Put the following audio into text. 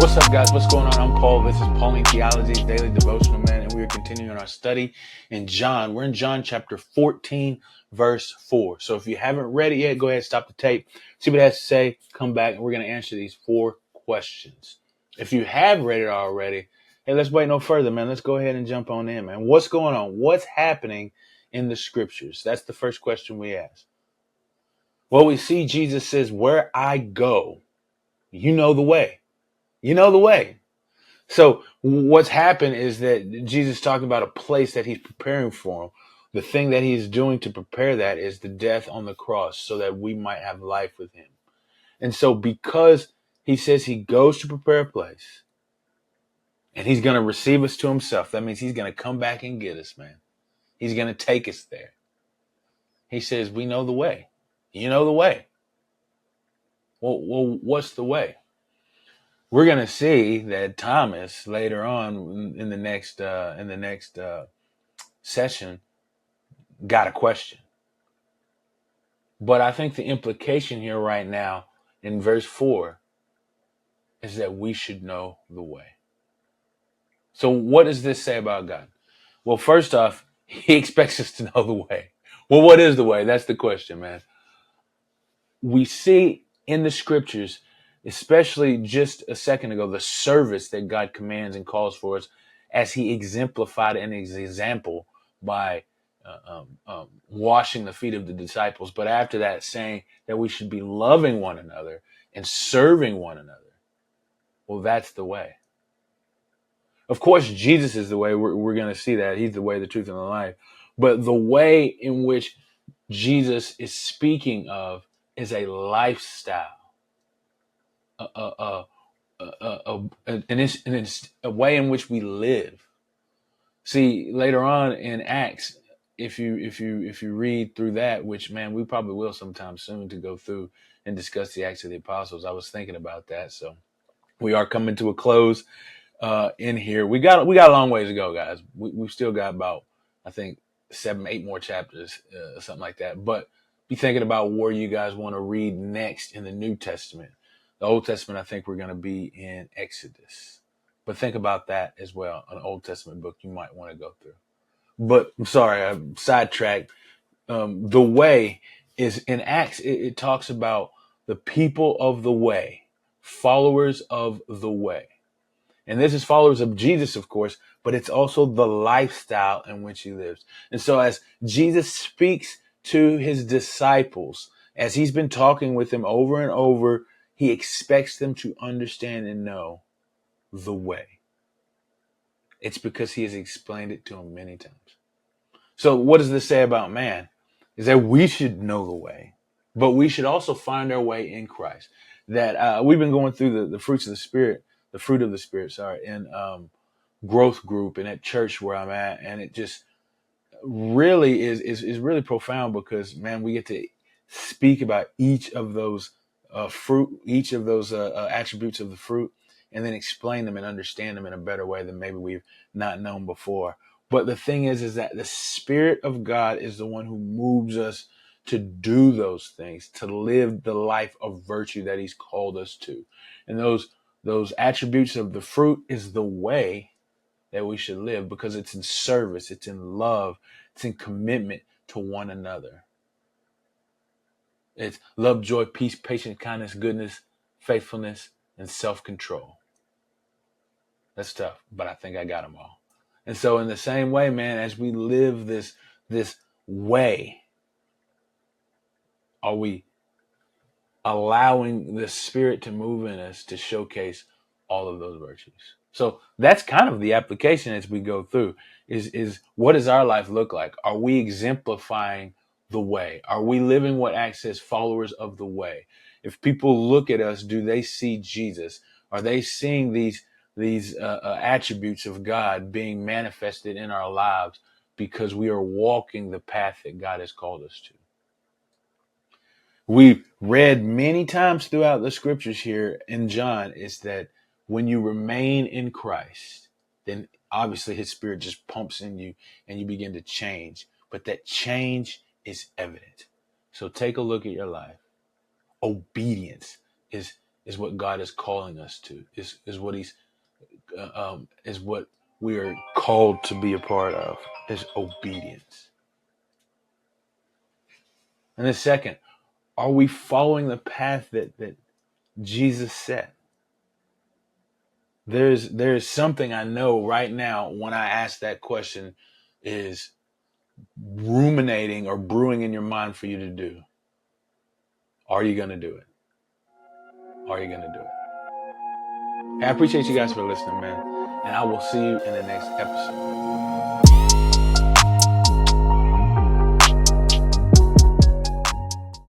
What's up, guys? What's going on? I'm Paul. This is Pauline Theology's Daily Devotional, man, and we are continuing our study in John. We're in John chapter 14, verse 4. So if you haven't read it yet, go ahead, stop the tape, see what it has to say, come back, and we're going to answer these 4 questions. If you have read it already, hey, let's wait no further, man. Let's go ahead and jump on in, man. What's going on? What's happening in the scriptures? That's the first question we ask. Well, we see Jesus says, where I go, you know the way. You know the way. So what's happened is that Jesus is talking about a place that he's preparing for him. The thing that he's doing to prepare that is the death on the cross so that we might have life with him. And so because he says he goes to prepare a place and he's going to receive us to himself, that means he's going to come back and get us, man. He's going to take us there. He says, we know the way. You know the way. Well, what's the way? We're going to see that Thomas later on in the next session got a question. But I think the implication here right now in verse 4 is that we should know the way. So what does this say about God? Well, first off, he expects us to know the way. Well, what is the way? That's the question, man. We see in the scriptures, especially just a second ago, the service that God commands and calls for us as he exemplified in his example by washing the feet of the disciples. But after that, saying that we should be loving one another and serving one another. Well, that's the way. Of course, Jesus is the way. We're going to see that. He's the way, the truth, and the life. But the way in which Jesus is speaking of is a lifestyle, and it's a way in which we live. See, later on in Acts, if you read through that, which, man, we probably will sometime soon to go through and discuss the Acts of the Apostles. I was thinking about that, so we are coming to a close in here. We got a long ways to go, guys. We've still got about, I think, 7-8 more chapters, something like that. But be thinking about where you guys want to read next in the New Testament. The Old Testament, I think we're going to be in Exodus. But think about that as well, an Old Testament book you might want to go through. But I'm sorry, I sidetracked. The way is in Acts, it talks about the people of the way, followers of the way. And this is followers of Jesus, of course, but it's also the lifestyle in which he lives. And so as Jesus speaks to his disciples, as he's been talking with them over and over, he expects them to understand and know the way. It's because he has explained it to them many times. So what does this say about man? Is that we should know the way, but we should also find our way in Christ. That we've been going through the fruits of the Spirit, the fruit of the Spirit, in growth group and at church where I'm at, and it just really is really profound because, man, we get to speak about each of those fruit, each of those attributes of the fruit, and then explain them and understand them in a better way than maybe we've not known before. But the thing is that the Spirit of God is the one who moves us to do those things, to live the life of virtue that he's called us to. And those attributes of the fruit is the way that we should live because it's in service, it's in love, it's in commitment to one another. It's love, joy, peace, patience, kindness, goodness, faithfulness, and self-control. That's tough, but I think I got them all. And so in the same way, man, as we live this way, are we allowing the Spirit to move in us to showcase all of those virtues? So that's kind of the application as we go through is what does our life look like? Are we exemplifying the way? Are we living what Acts says, followers of the way? If people look at us, do they see Jesus? Are they seeing these attributes of God being manifested in our lives because we are walking the path that God has called us to? We've read many times throughout the scriptures here in John is that when you remain in Christ, then obviously his Spirit just pumps in you and you begin to change. But that change is evident. So take a look at your life. Obedience is is what God is calling us to. Is what is what we are called to be a part of. Is obedience. And the second, are we following the path that Jesus set? There's something I know right now when I ask that question is ruminating or brewing in your mind for you to do. Are you going to do it? Are you going to do it? Hey, I appreciate you guys for listening, man. And I will see you in the next episode.